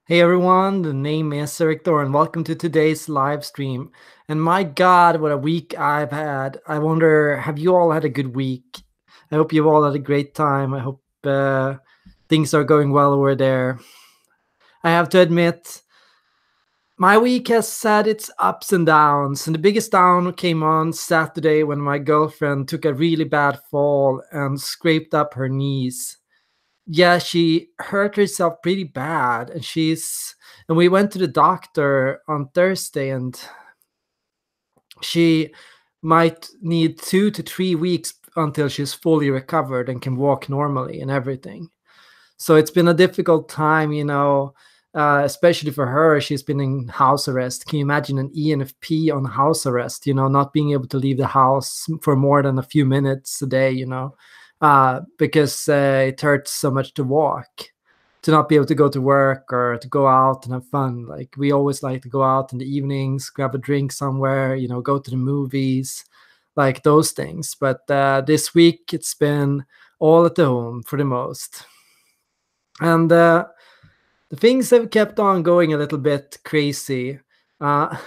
Hey everyone, the name is Erik Thor, and welcome to today's live stream. And my God, what a week I've had. I wonder, have you all had a good week? I hope you've all had a great time. I hope things are going well over there. I have to admit, my week has had its ups and downs, and the biggest down came on Saturday when my girlfriend took a really bad fall and scraped up her knees. Yeah, she hurt herself pretty bad, and we went to the doctor on Thursday, and she might need 2 to 3 weeks until she's fully recovered and can walk normally and everything. So it's been a difficult time, especially for her. She's been in house arrest. Can you imagine an ENFP on house arrest, not being able to leave the house for more than a few minutes a day, because it hurts so much to walk, to not be able to go to work or to go out and have fun. Like we always like to go out in the evenings, grab a drink somewhere, go to the movies, like those things. But this week it's been all at the home for the most. And the things have kept on going a little bit crazy. At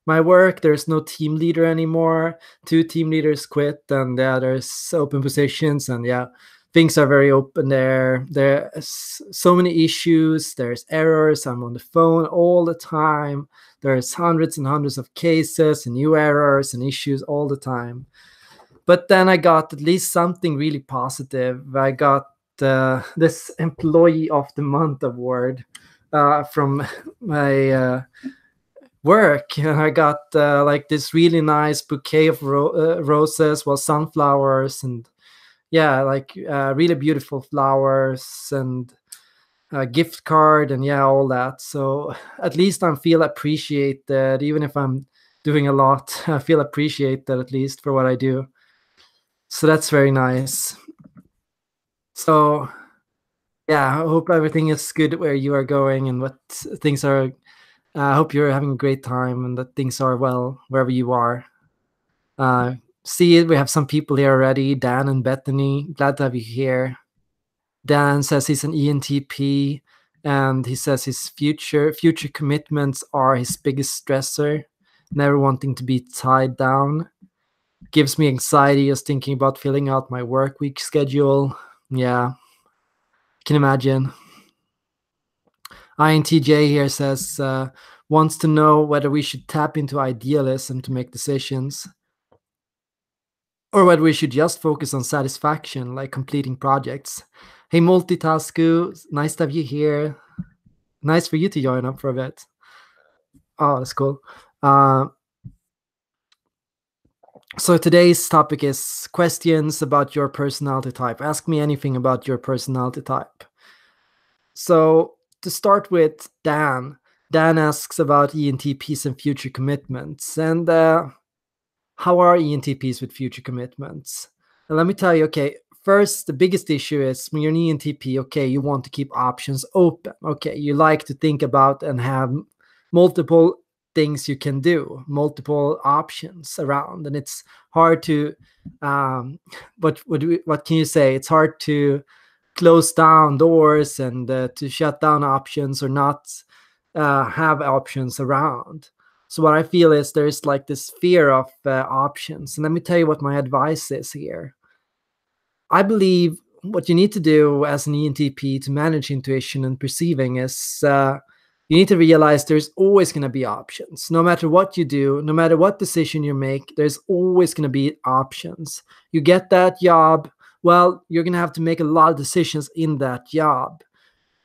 my work, there's no team leader anymore. 2 team leaders quit, and there's open positions, and things are very open there. There's so many issues. There's errors. I'm on the phone all the time. There's hundreds and hundreds of cases and new errors and issues all the time. But then I got at least something really positive. I got this Employee of the Month award from my work. And I got like this really nice bouquet of roses, well, sunflowers, and like really beautiful flowers, and a gift card, and all that. So at least I feel appreciated, even if I'm doing a lot. I feel appreciated at least for what I do. So that's very nice. So I hope everything is good where you are going and what things are. I hope you're having a great time and that things are well wherever you are. See, we have some people here already. Dan and Bethany, glad to have you here. Dan says he's an ENTP, and he says his future commitments are his biggest stressor. Never wanting to be tied down. Gives me anxiety just thinking about filling out my work week schedule. Yeah, can imagine. INTJ here says wants to know whether we should tap into idealism to make decisions, or whether we should just focus on satisfaction, like completing projects. Hey, Multitasku, nice to have you here. Nice for you to join up for a bit. Oh, that's cool. So today's topic is questions about your personality type. Ask me anything about your personality type. So to start with, Dan asks about ENTPs and future commitments. And how are ENTPs with future commitments? And let me tell you, okay, first, the biggest issue is when you're an ENTP, okay, you want to keep options open. Okay, you like to think about and have multiple things you can do, multiple options around. And it's hard to, what can you say? It's hard to close down doors and to shut down options or not have options around. So what I feel is there's like this fear of options. And let me tell you what my advice is here. I believe what you need to do as an ENTP to manage intuition and perceiving is you need to realize there's always going to be options. No matter what you do, no matter what decision you make, there's always going to be options. You get that job, well, you're going to have to make a lot of decisions in that job.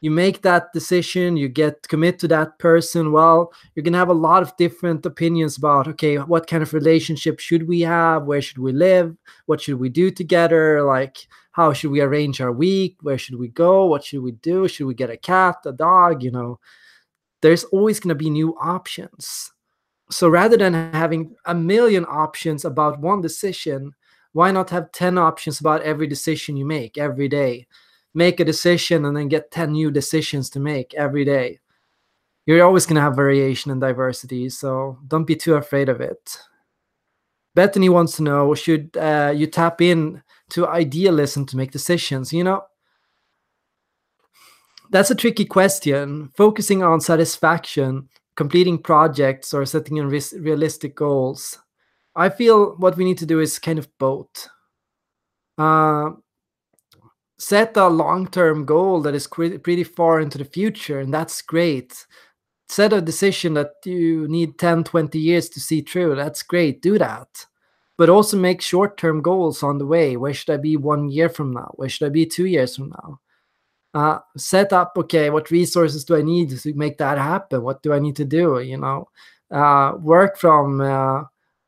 You make that decision, you get commit to that person, well, you're going to have a lot of different opinions about, okay, what kind of relationship should we have? Where should we live? What should we do together? Like, how should we arrange our week? Where should we go? What should we do? Should we get a cat, a dog? There's always going to be new options. So rather than having a million options about one decision, why not have 10 options about every decision you make every day? Make a decision and then get 10 new decisions to make every day. You're always going to have variation and diversity, so don't be too afraid of it. Bethany wants to know, should you tap in to idealism to make decisions? That's a tricky question. Focusing on satisfaction, completing projects, or setting realistic goals. I feel what we need to do is kind of both. Uh, Set a long-term goal that is pretty far into the future, and that's great. Set a decision that you need 10, 20 years to see through. That's great. Do that. But also make short-term goals on the way. Where should I be 1 year from now? Where should I be 2 years from now? Set up, okay, what resources do I need to make that happen? What do I need to do? Work from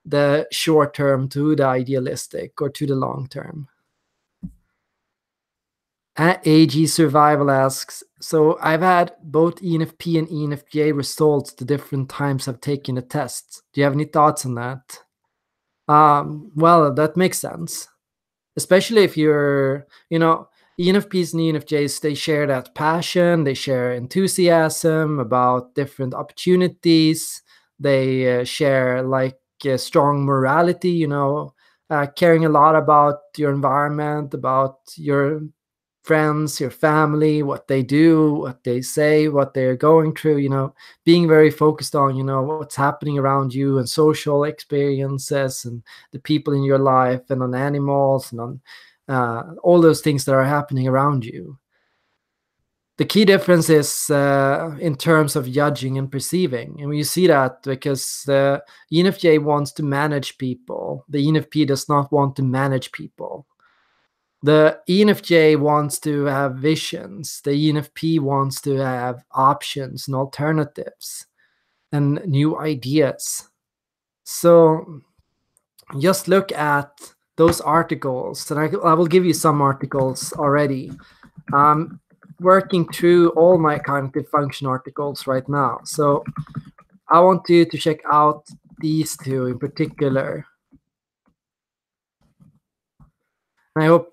the short term to the idealistic or to the long term. AG Survival asks, so I've had both ENFP and ENFJ results the different times I've taken the tests. Do you have any thoughts on that? Well, that makes sense. Especially if you're, ENFPs and ENFJs, they share that passion, they share enthusiasm about different opportunities, they share like strong morality, caring a lot about your environment, about your friends, your family, what they do, what they say, what they're going through, being very focused on, what's happening around you and social experiences and the people in your life and on animals and on all those things that are happening around you. The key difference is in terms of judging and perceiving. And you see that because the ENFJ wants to manage people. The ENFP does not want to manage people. The ENFJ wants to have visions. The ENFP wants to have options and alternatives and new ideas. So just look at those articles, and I will give you some articles already. I'm working through all my cognitive function articles right now. So I want you to check out these two in particular. And I hope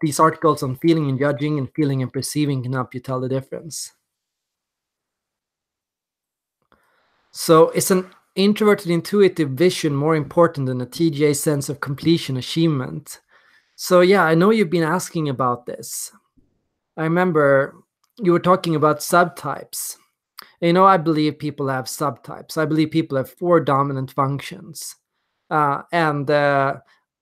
these articles on feeling and judging and feeling and perceiving can help you tell the difference. So is an introverted intuitive vision more important than a TJ sense of completion achievement? So yeah, I know you've been asking about this. I remember you were talking about subtypes. I believe people have subtypes. I believe people have 4 dominant functions. And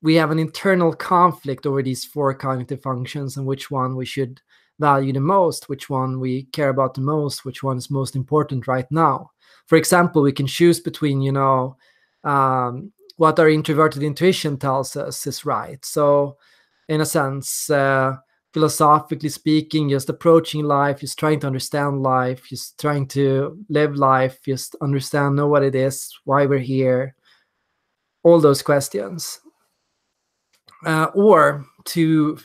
we have an internal conflict over these 4 cognitive functions and which one we should value the most, which one we care about the most, which one is most important right now. For example, we can choose between, what our introverted intuition tells us is right. So in a sense, philosophically speaking, just approaching life, just trying to understand life, just trying to live life, just know what it is, why we're here, all those questions. Or to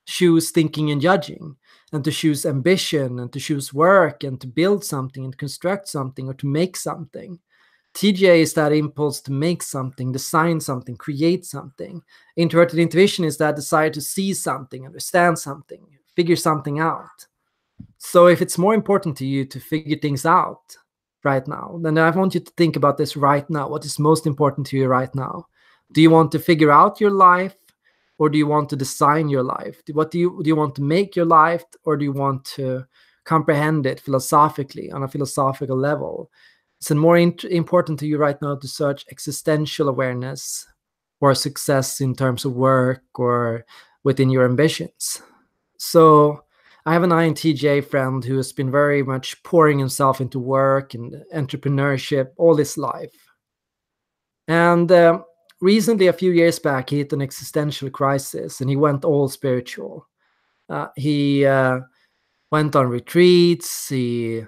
choose thinking and judging, and to choose ambition, and to choose work, and to build something, and construct something, or to make something. TJ is that impulse to make something, design something, create something. Introverted intuition is that desire to see something, understand something, figure something out. So if it's more important to you to figure things out right now, then I want you to think about this right now. What is most important to you right now? Do you want to figure out your life, or do you want to design your life? What do you want to make your life, or do you want to comprehend it philosophically on a philosophical level? Is it more important to you right now to search existential awareness or success in terms of work or within your ambitions? So I have an INTJ friend who has been very much pouring himself into work and entrepreneurship all his life. And recently, a few years back, he hit an existential crisis and he went all spiritual. He went on retreats. He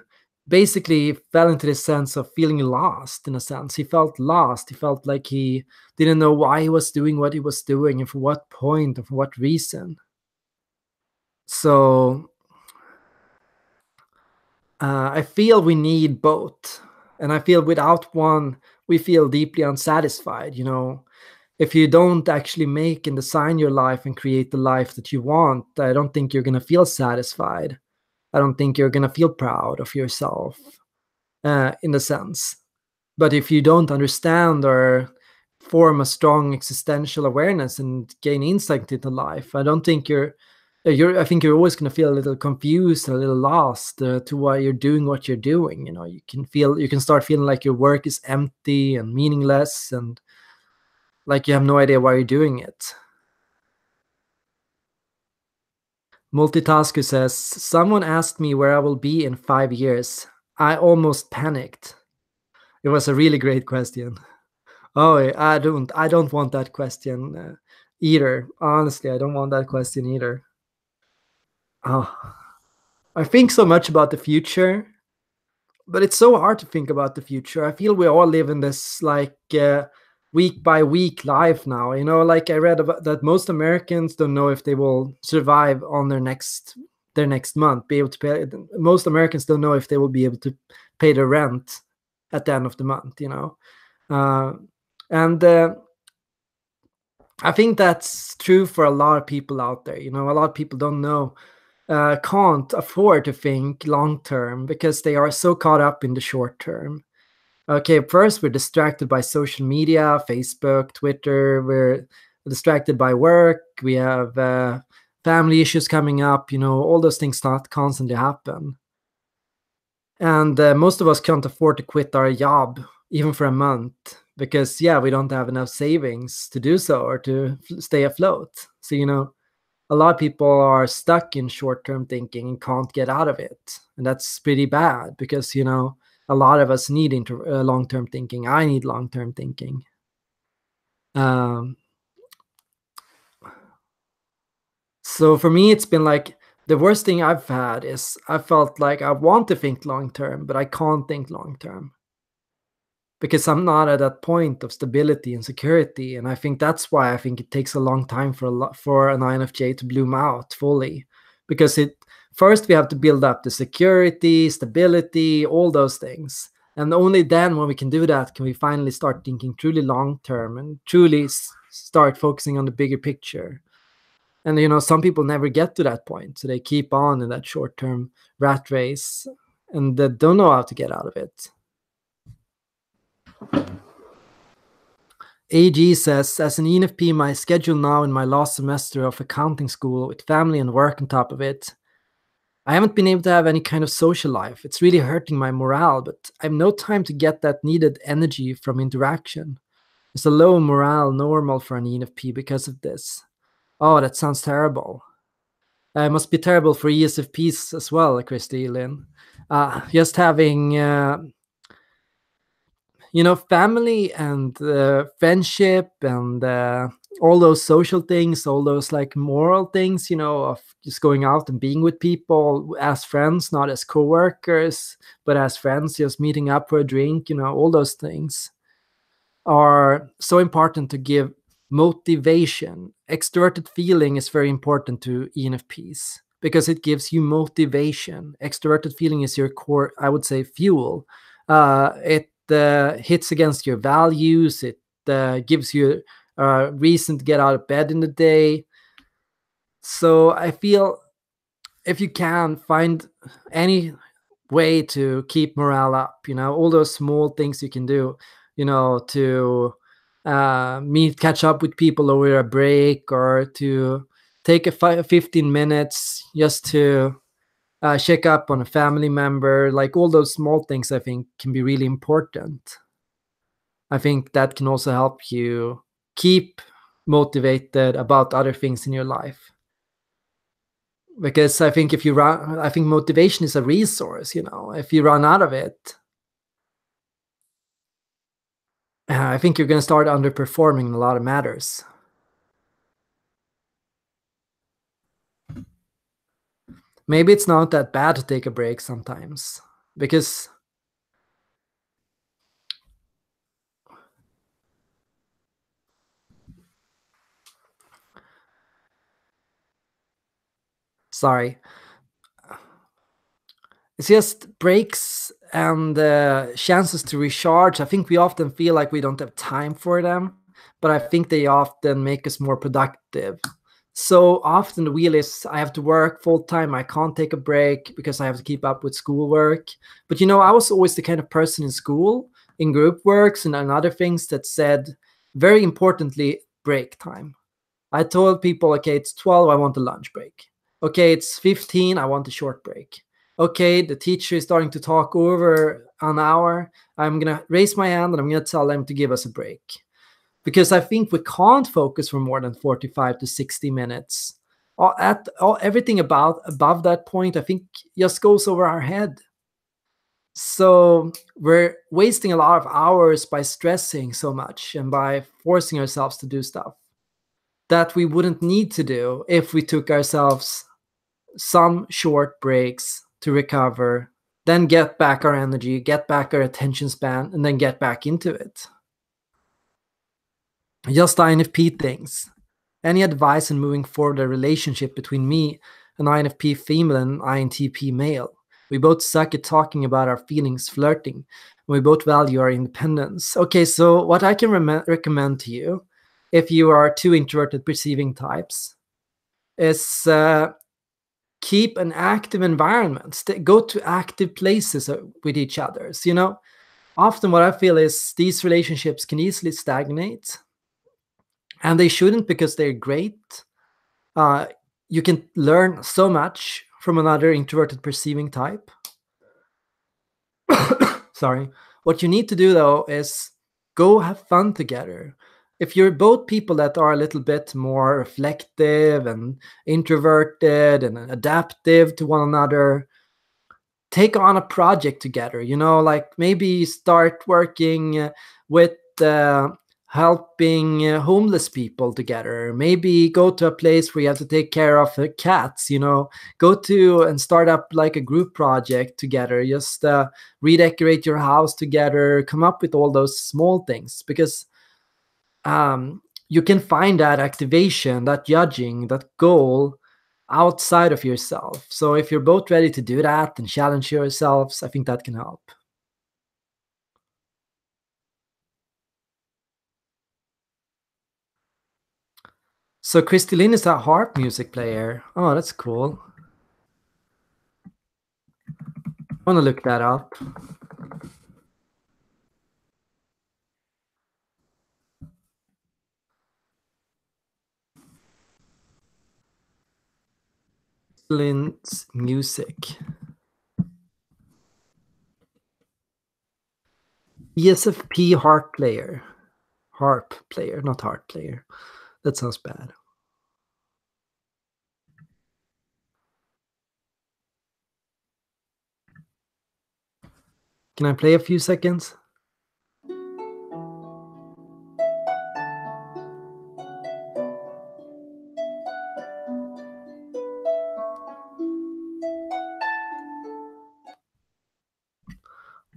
basically fell into this sense of feeling lost, in a sense. He felt lost. He felt like he didn't know why he was doing what he was doing and for what point or for what reason. So I feel we need both. And I feel without one, we feel deeply unsatisfied. If you don't actually make and design your life and create the life that you want, I don't think you're going to feel satisfied. I don't think you're going to feel proud of yourself in a sense. But if you don't understand or form a strong existential awareness and gain insight into life, I don't think you're I think you're always going to feel a little confused, a little lost to why you're doing what you're doing. You know, you can start feeling like your work is empty and meaningless, and like you have no idea why you're doing it. Multitasker says, someone asked me where I will be in 5 years. I almost panicked. It was a really great question. Oh, I don't want that question either. Honestly, I don't want that question either. Oh, I think so much about the future, but it's so hard to think about the future. I feel we all live in this like week by week life now. You know, like I read about that most Americans don't know if they will survive on their next month, be able to pay. Most Americans don't know if they will be able to pay the rent at the end of the month. You know, uh, and I think that's true for a lot of people out there. You know, a lot of people don't know, can't afford to think long term because they are so caught up in the short term. Okay, first we're distracted by social media, Facebook, Twitter. We're distracted by work. We have family issues coming up. You know, all those things not constantly happen. And most of us can't afford to quit our job even for a month because, yeah, we don't have enough savings to do so or to stay afloat. So, you know, a lot of people are stuck in short-term thinking and can't get out of it. And that's pretty bad because, you know, a lot of us need long-term thinking. I need long-term thinking. Um, so for me, it's been like the worst thing I've had is I felt like I want to think long-term, but I can't think long-term because I'm not at that point of stability and security. And I think that's why I think it takes a long time for an INFJ to bloom out fully, because it first we have to build up the security, stability, all those things. And only then when we can do that can we finally start thinking truly long term and truly start focusing on the bigger picture. And you know, some people never get to that point, so they keep on in that short term rat race and they don't know how to get out of it. AG says, as an ENFP, my schedule now in my last semester of accounting school with family and work on top of it, I haven't been able to have any kind of social life. It's really hurting my morale, but I have no time to get that needed energy from interaction. It's a low morale normal for an ENFP because of this. Oh, that sounds terrible. It must be terrible for ESFPs as well, Christy Lynn. Just having you know, family and friendship and all those social things, all those like moral things, you know, of just going out and being with people as friends, not as coworkers, but as friends, just meeting up for a drink, you know, all those things are so important to give motivation. Extroverted feeling is very important to ENFPs because it gives you motivation. Extroverted feeling is your core, I would say, fuel. It hits against your values. It gives you a reason to get out of bed in the day. So I feel if you can find any way to keep morale up, you know, all those small things you can do, you know, to catch up with people over a break or to take 15 minutes just to check up on a family member, like all those small things I think can be really important. I think that can also help you keep motivated about other things in your life. Because I think I think motivation is a resource, you know. If you run out of it, I think you're going to start underperforming in a lot of matters. Maybe it's not that bad to take a break sometimes because, sorry, it's just breaks and chances to recharge. I think we often feel like we don't have time for them, but I think they often make us more productive. So often the wheel is I have to work full time. I can't take a break because I have to keep up with schoolwork. But you know, I was always the kind of person in school, in group works and other things that said, very importantly, break time. I told people, okay, it's 12, I want a lunch break. Okay, it's 15, I want a short break. Okay, the teacher is starting to talk over an hour. I'm going to raise my hand and I'm going to tell them to give us a break. Because I think we can't focus for more than 45 to 60 minutes. Everything above that point, I think, just goes over our head. So we're wasting a lot of hours by stressing so much and by forcing ourselves to do stuff that we wouldn't need to do if we took ourselves some short breaks to recover, then get back our energy, get back our attention span, and then get back into it. Just INFP things. Any advice on moving forward a relationship between me, an INFP female, and an INTP male? We both suck at talking about our feelings, flirting, and we both value our independence. Okay, so what I can recommend to you, if you are two introverted perceiving types, is keep an active environment. Go to active places with each other. So, often what I feel is these relationships can easily stagnate, and they shouldn't, because they're great. You can learn so much from another introverted perceiving type. Sorry. What you need to do, though, is go have fun together. If you're both people that are a little bit more reflective and introverted and adaptive to one another, take on a project together. Like maybe start working with helping homeless people together. Maybe go to a place where you have to take care of cats. Go to and start up like a group project together. Just redecorate your house together. Come up with all those small things, because you can find that activation, that judging, that goal outside of yourself. So if you're both ready to do that and challenge yourselves, I think that can help. So Christy Lynn is a harp music player. Oh, that's cool. I want to look that up. Lynn's music. ESFP harp player. Harp player, not harp player. That sounds bad. Can I play a few seconds?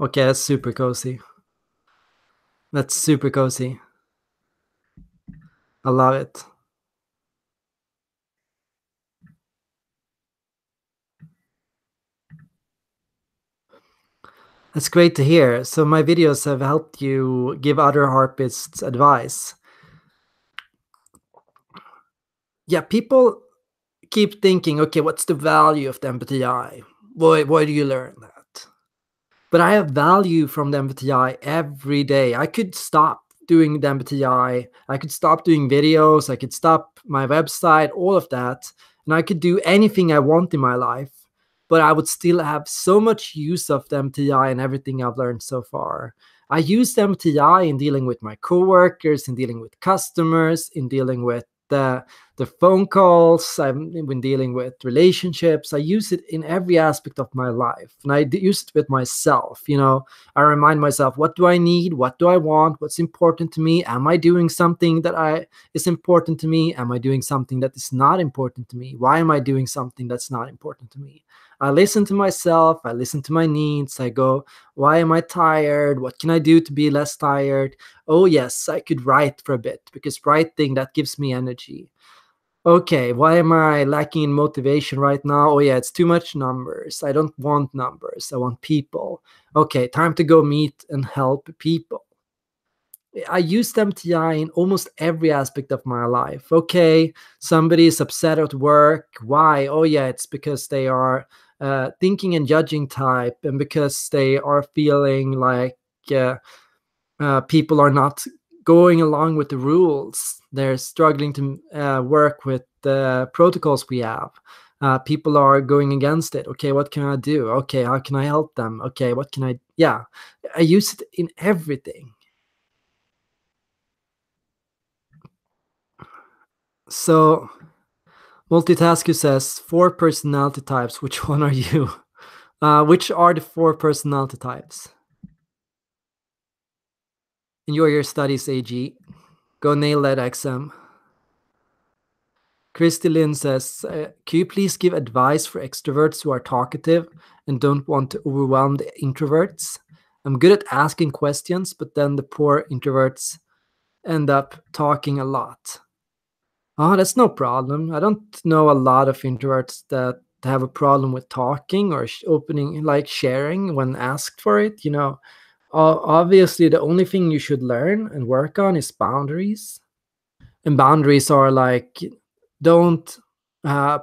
Okay, that's super cozy. That's super cozy. I love it. That's great to hear. So my videos have helped you give other harpists advice. Yeah, people keep thinking, okay, what's the value of the MBTI? Why do you learn that? But I have value from the MBTI every day. I could stop doing the MBTI. I could stop doing videos. I could stop my website, all of that. And I could do anything I want in my life. But I would still have so much use of the MBTI and everything I've learned so far. I use the MBTI in dealing with my coworkers, in dealing with customers, in dealing with the phone calls. I've been dealing with relationships. I use it in every aspect of my life, and I use it with myself. I remind myself, what do I need? What do I want? What's important to me? Am I doing something that is important to me? Am I doing something that is not important to me? Why am I doing something that's not important to me? I listen to myself. I listen to my needs. I go, why am I tired? What can I do to be less tired? Oh, yes, I could write for a bit, because writing, that gives me energy. Okay, why am I lacking in motivation right now? Oh, yeah, it's too much numbers. I don't want numbers. I want people. Okay, time to go meet and help people. I use MTI in almost every aspect of my life. Okay, somebody is upset at work. Why? Oh, yeah, it's because they are thinking and judging type, and because they are feeling like people are not going along with the rules. They're struggling to work with the protocols we have. People are going against it. Okay, what can I do? Okay, how can I help them? Okay, what can I? Yeah, I use it in everything. So Multitasker says 4 personality types. Which one are you? Which are the 4 personality types? Enjoy your studies, AG. Go nail that exam. Christy Lynn says, can you please give advice for extroverts who are talkative and don't want to overwhelm the introverts? I'm good at asking questions, but then the poor introverts end up talking a lot. Oh, that's no problem. I don't know a lot of introverts that have a problem with talking or opening, like sharing when asked for it. Obviously, the only thing you should learn and work on is boundaries. And boundaries are like, don't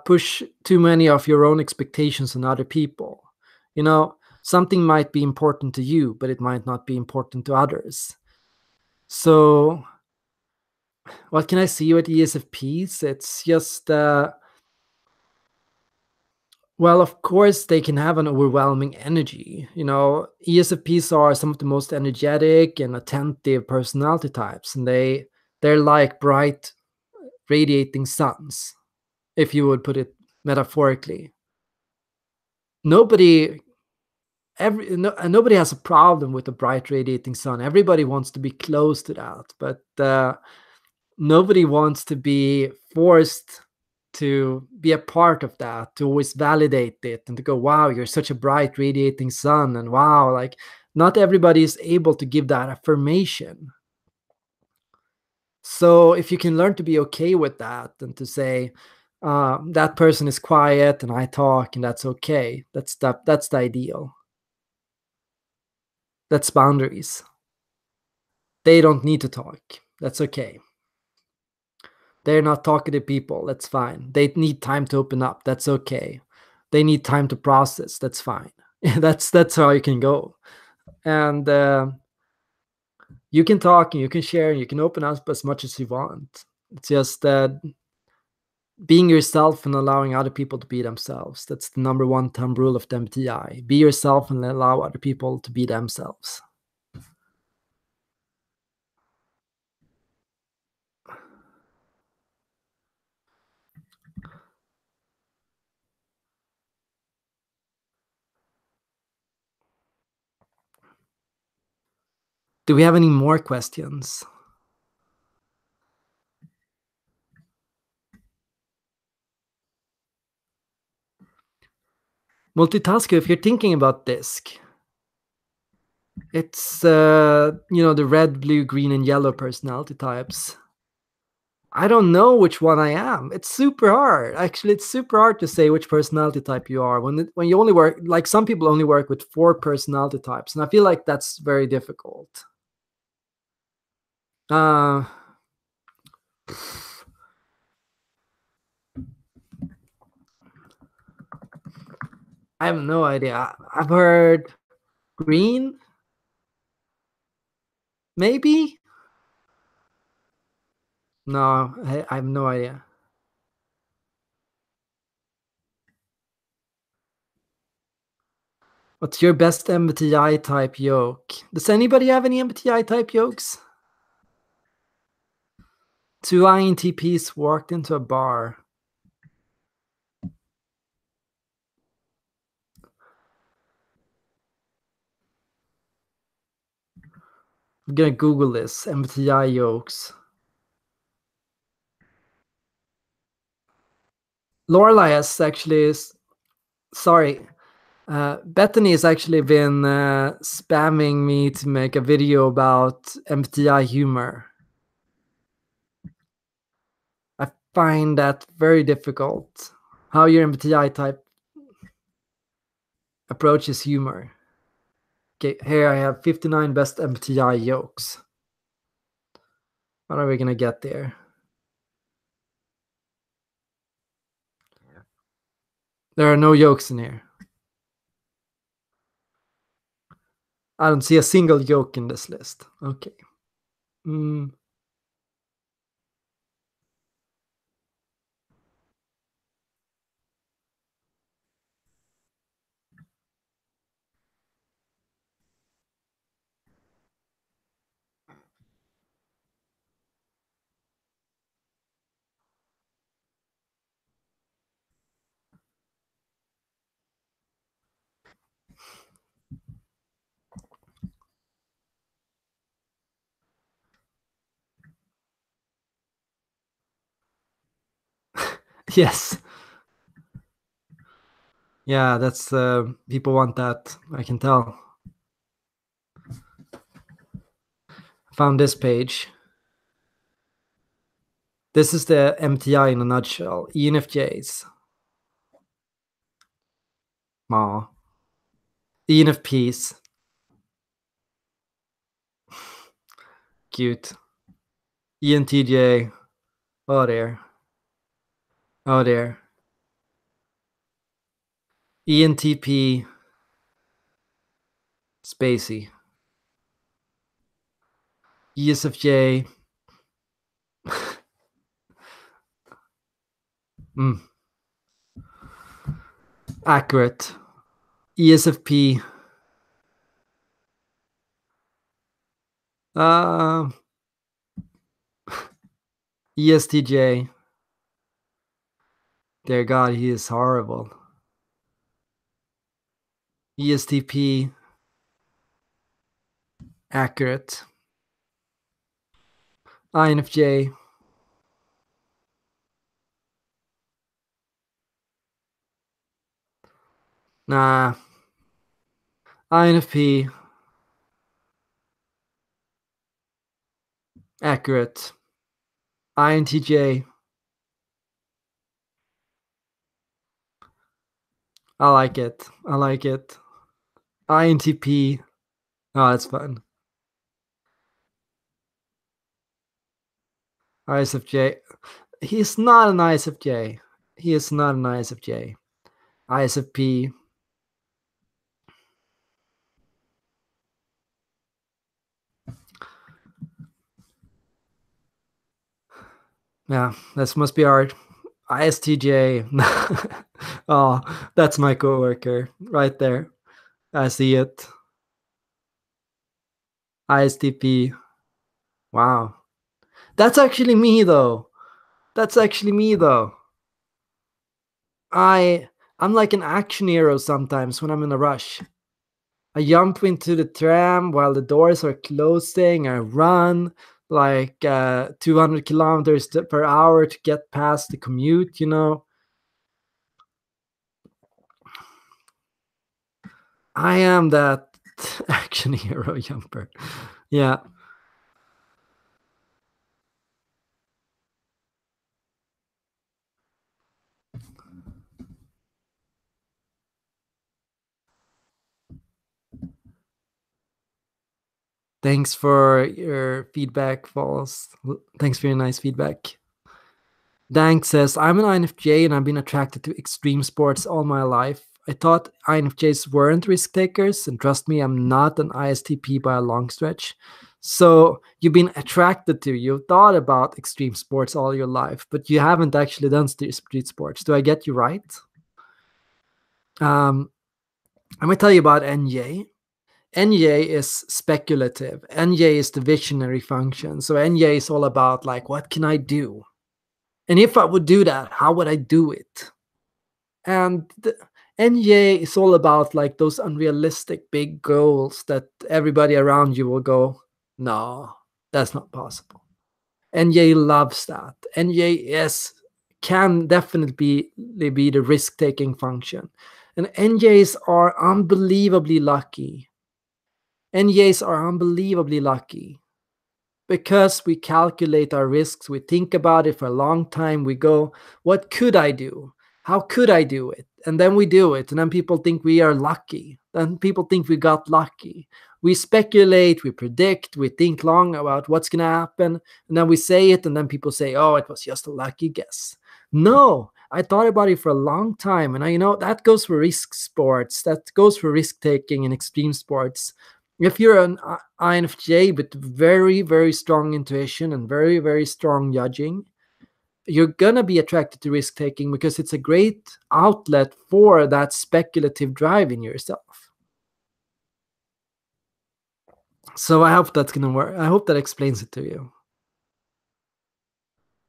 push too many of your own expectations on other people. Something might be important to you, but it might not be important to others. So what can I see with ESFPs? It's just, well, of course, they can have an overwhelming energy. ESFPs are some of the most energetic and attentive personality types, and they're like bright, radiating suns, if you would put it metaphorically. Nobody, nobody has a problem with a bright, radiating sun. Everybody wants to be close to that, but nobody wants to be forced to be a part of that, to always validate it and to go, wow, you're such a bright radiating sun, and wow, like not everybody is able to give that affirmation. So if you can learn to be okay with that and to say, that person is quiet and I talk and that's okay, that's the ideal. That's boundaries. They don't need to talk, that's okay. They're not talkative people. That's fine. They need time to open up. That's okay. They need time to process. That's fine. That's how you can go. And you can talk and you can share and you can open up as much as you want. It's just being yourself and allowing other people to be themselves. That's the number one thumb rule of the MBTI. Be yourself and allow other people to be themselves. Do we have any more questions? Multitasker, if you're thinking about this, it's the red, blue, green, and yellow personality types. I don't know which one I am. It's super hard. Actually, it's super hard to say which personality type you are when you only work, like some people only work with 4 personality types, and I feel like that's very difficult. Uh, I have no idea. I've heard green, maybe. No, I have no idea. What's your best MBTI type yoke? Does anybody have any MBTI type yokes? 2 INTPs walked into a bar. I'm gonna Google this. MBTI yokes. Lorelai has actually, sorry, Bethany has actually been spamming me to make a video about MBTI humor. I find that very difficult. How your MBTI type approaches humor. Okay, here I have 59 best MBTI jokes. How are we gonna get there? There are no jokes in here. I don't see a single joke in this list. Okay. Yes. Yeah, that's people want that. I can tell. Found this page. This is the MTI in a nutshell. ENFJs. Aw. ENFPs. Cute. ENTJ. Oh dear. Oh dear. ENTP. Spacey. ESFJ. Mm. Accurate. ESFP. Uh, ESTJ. Dear God, he is horrible. ESTP. Accurate. INFJ. Nah. INFP. Accurate. INTJ. I like it. I like it. INTP. Oh, that's fun. ISFJ. He's not an ISFJ. He is not an ISFJ. ISFP. Yeah, this must be art. ISTJ. Oh, that's my coworker right there. I see it. ISTP. Wow. That's actually me though. That's actually me though. I'm like an action hero sometimes when I'm in a rush. I jump into the tram while the doors are closing. I run like 200 kilometers per hour to get past the commute, you know. I am that action hero jumper. Yeah. Thanks for your feedback, Falls. Thanks for your nice feedback. Dank says, I'm an INFJ and I've been attracted to extreme sports all my life. I thought INFJs weren't risk takers, and trust me, I'm not an ISTP by a long stretch. So you've been attracted to, you've thought about extreme sports all your life, but you haven't actually done street sports. Do I get you right? I'm going to tell you about NJ. NJ is speculative. NJ is the visionary function. So NJ is all about like, what can I do? And if I would do that, how would I do it? And the NJ is all about like those unrealistic big goals that everybody around you will go, no, that's not possible. NJ loves that. NJ can definitely be the risk-taking function. And NJs are unbelievably lucky. NJs are unbelievably lucky because we calculate our risks. We think about it for a long time. We go, what could I do? How could I do it? And then we do it. And then people think we are lucky. Then people think we got lucky. We speculate, we predict, we think long about what's going to happen. And then we say it. And then people say, oh, it was just a lucky guess. No, I thought about it for a long time. And that goes for risk sports. That goes for risk taking in extreme sports. If you're an INFJ with very, very strong intuition and very, very strong judging, you're going to be attracted to risk taking because it's a great outlet for that speculative drive in yourself. So I hope that's going to work. I hope that explains it to you.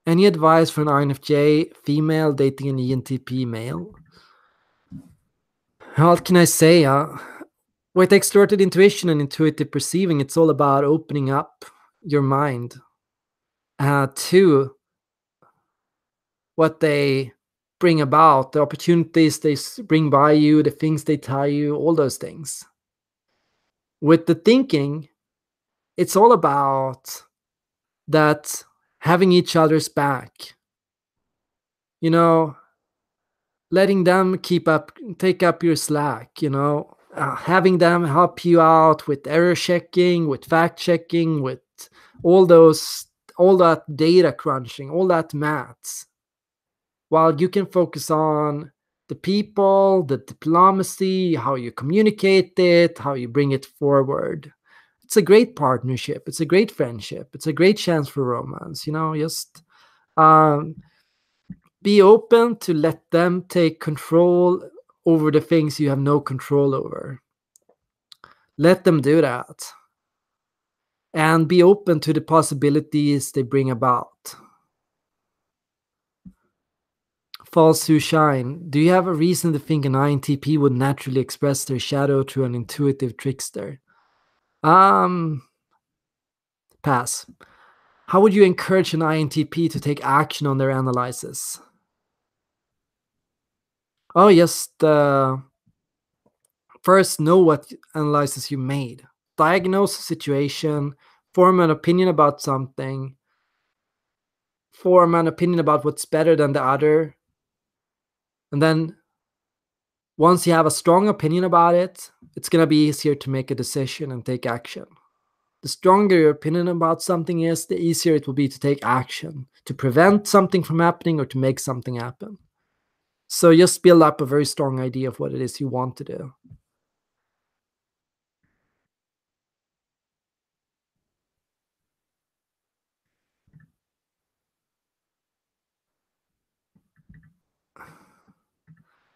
Any advice for an INFJ female dating an ENTP male? What can I say? With extroverted intuition and intuitive perceiving, it's all about opening up your mind to what they bring about, the opportunities they bring by you, the things they tell you, all those things. With the thinking, it's all about that having each other's back, you know, letting them take up your slack, having them help you out with error checking, with fact checking, with all those, all that data crunching, all that maths, while you can focus on the people, the diplomacy, how you communicate it, how you bring it forward. It's a great partnership. It's a great friendship. It's a great chance for romance. Just um, be open to let them take control over the things you have no control over. Let them do that. And be open to the possibilities they bring about. False who shine. Do you have a reason to think an INTP would naturally express their shadow through an intuitive trickster? Pass. How would you encourage an INTP to take action on their analysis? Oh, just first know what analysis you made. Diagnose a situation, form an opinion about something, form an opinion about what's better than the other, and then once you have a strong opinion about it, it's going to be easier to make a decision and take action. The stronger your opinion about something is, the easier it will be to take action, to prevent something from happening or to make something happen. So just build up a very strong idea of what it is you want to do.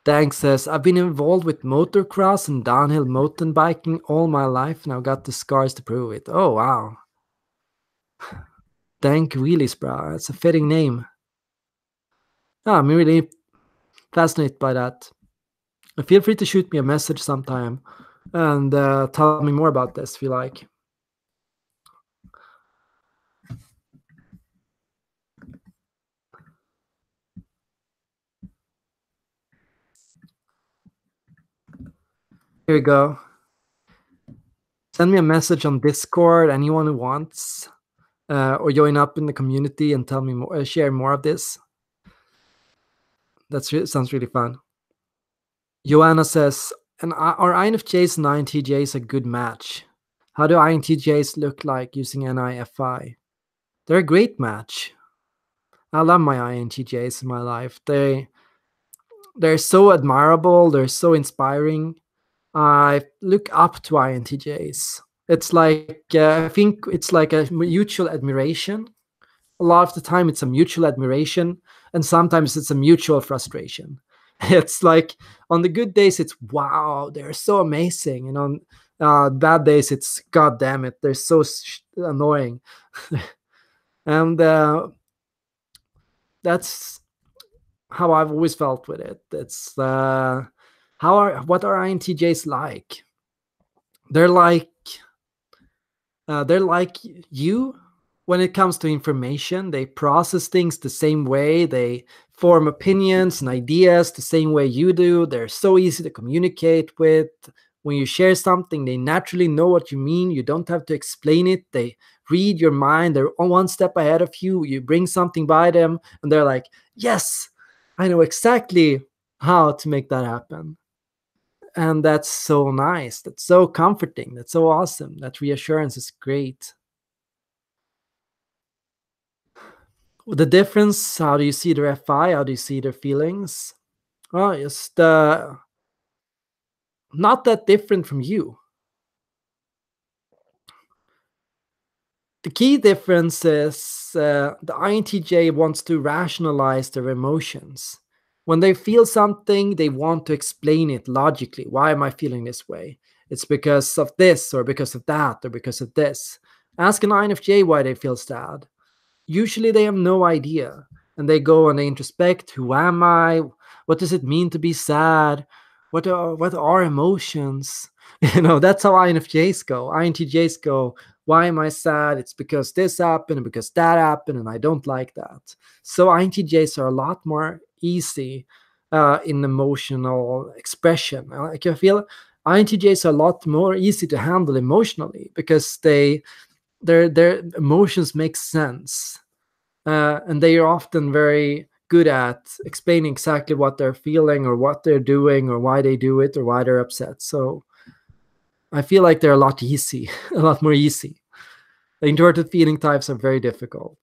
Thanks says, I've been involved with motocross and downhill mountain biking all my life, and I've got the scars to prove it. Oh, wow. Dank Wheeliesbra. It's a fitting name. Oh, I'm really fascinated by that. Feel free to shoot me a message sometime and tell me more about this if you like. Here you go. Send me a message on Discord, anyone who wants, or join up in the community and tell me more, share more of this. That sounds really fun. Joanna says, are INFJs and INTJs a good match? How do INTJs look like using NIFI? They're a great match. I love my INTJs in my life. They're so admirable. They're so inspiring. I look up to INTJs. It's like, I think it's like a mutual admiration. A lot of the time it's a mutual admiration, and sometimes it's a mutual frustration. It's like on the good days, it's wow, they're so amazing. And on bad days, it's god damn it, they're so annoying. And that's how I've always felt with it. It's what are INTJs like? They're like you when it comes to information. They process things the same way. They form opinions and ideas the same way you do. They're so easy to communicate with. When you share something, they naturally know what you mean. You don't have to explain it. They read your mind. They're one step ahead of you. You bring something by them, and they're like, yes, I know exactly how to make that happen. And that's so nice. That's so comforting. That's so awesome. That reassurance is great. The difference, how do you see their FI? How do you see their feelings? Well, just not that different from you. The key difference is the INTJ wants to rationalize their emotions. When they feel something, they want to explain it logically. Why am I feeling this way? It's because of this, or because of that, or because of this. Ask an INFJ why they feel sad. Usually they have no idea, and they go and they introspect. Who am I? What does it mean to be sad? What are emotions? That's how INFJs go. INTJs go, Why am I sad? It's because this happened and because that happened, and I don't like that. So INTJs are a lot more easy in emotional expression. Like I feel INTJs are a lot more easy to handle emotionally because their emotions make sense, and they are often very good at explaining exactly what they're feeling or what they're doing or why they do it or why they're upset. So I feel like they're a lot easy, a lot more easy. The introverted feeling types are very difficult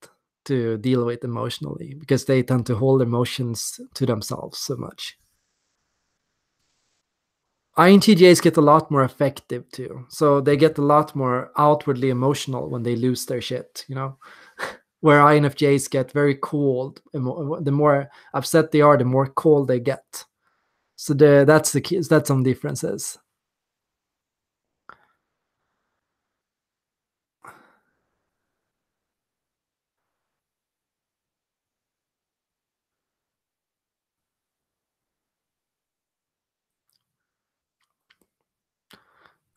to deal with emotionally because they tend to hold emotions to themselves so much. INTJs get a lot more affective too. So they get a lot more outwardly emotional when they lose their shit, where INFJs get very cold. The more upset they are, the more cold they get. So that's the key. That's some differences.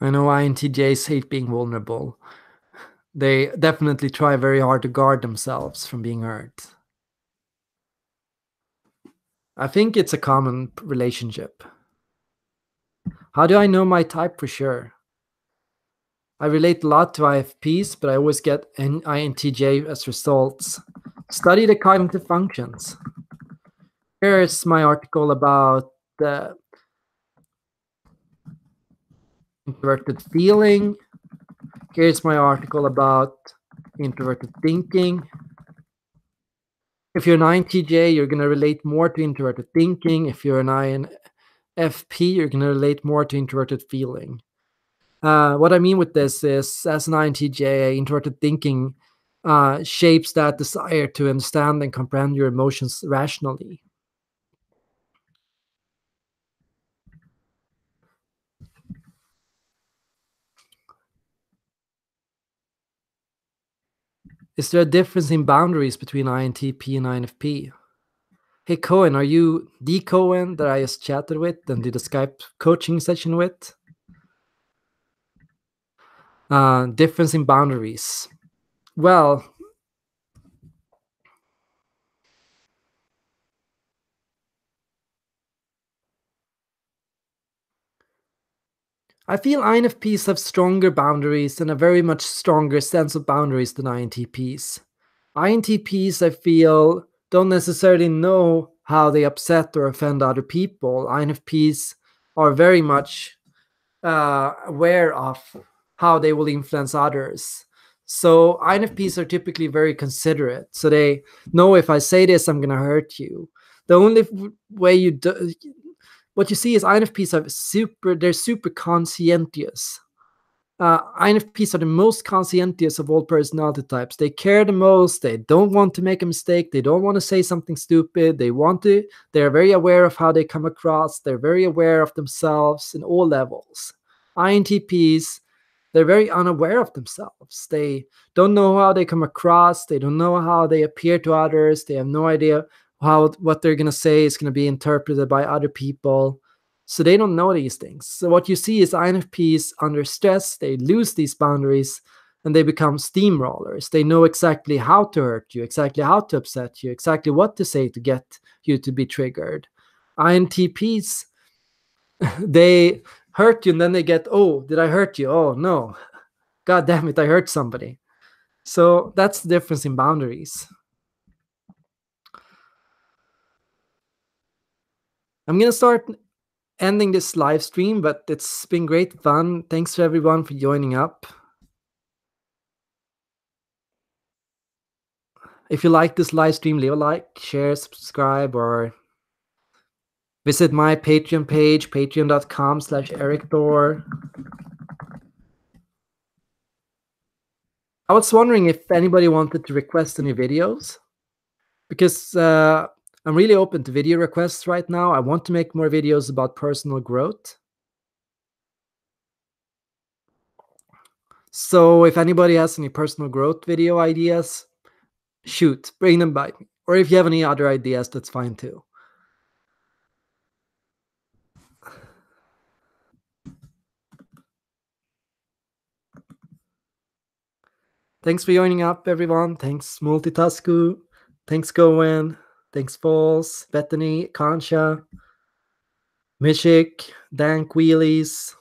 I know INTJs hate being vulnerable. They definitely try very hard to guard themselves from being hurt. I think it's a common relationship. How do I know my type for sure? I relate a lot to IFPs, but I always get an INTJ as results. Study the cognitive functions. Here's my article about the introverted feeling. Here's my article about introverted thinking. If you're an INTJ, you're going to relate more to introverted thinking. If you're an INFP, you're going to relate more to introverted feeling. What I mean with this is, as an INTJ, introverted thinking shapes that desire to understand and comprehend your emotions rationally. Is there a difference in boundaries between INTP and INFP? Hey Cohen, are you the Cohen that I just chatted with and did a Skype coaching session with? Difference in boundaries. Well, I feel INFPs have stronger boundaries and a very much stronger sense of boundaries than INTPs. INTPs, I feel, don't necessarily know how they upset or offend other people. INFPs are very much aware of how they will influence others. So INFPs are typically very considerate. So they know if I say this, I'm going to hurt you. The only way you do, what you see is INFPs are they're super conscientious. INFPs are the most conscientious of all personality types. They care the most. They don't want to make a mistake. They don't want to say something stupid. They're very aware of how they come across. They're very aware of themselves in all levels. INTPs, they're very unaware of themselves. They don't know how they come across. They don't know how they appear to others. They have no idea how what they're going to say is going to be interpreted by other people. So they don't know these things. So what you see is INFPs under stress, they lose these boundaries and they become steamrollers. They know exactly how to hurt you, exactly how to upset you, exactly what to say to get you to be triggered. INTPs, they hurt you and then they get, oh, did I hurt you? Oh, no. God damn it, I hurt somebody. So that's the difference in boundaries. I'm going to start ending this live stream, but it's been great fun. Thanks to everyone for joining up. If you like this live stream, leave a like, share, subscribe, or visit my Patreon page, patreon.com/Erik Thor. I was wondering if anybody wanted to request any videos, because I'm really open to video requests right now. I want to make more videos about personal growth. So if anybody has any personal growth video ideas, shoot, bring them by me. Or if you have any other ideas, that's fine too. Thanks for joining up, everyone. Thanks, Multitasku. Thanks, Goen. Thanks, Falls, Bethany, Concha, Mishik, Dan Wheelies,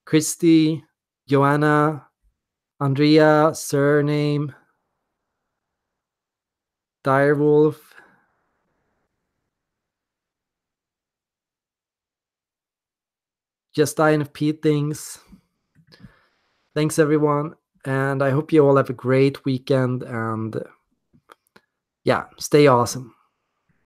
Christy, Joanna, Andrea, Surname, Direwolf, Just INFP Things. Thanks, everyone. And I hope you all have a great weekend. And yeah, stay awesome.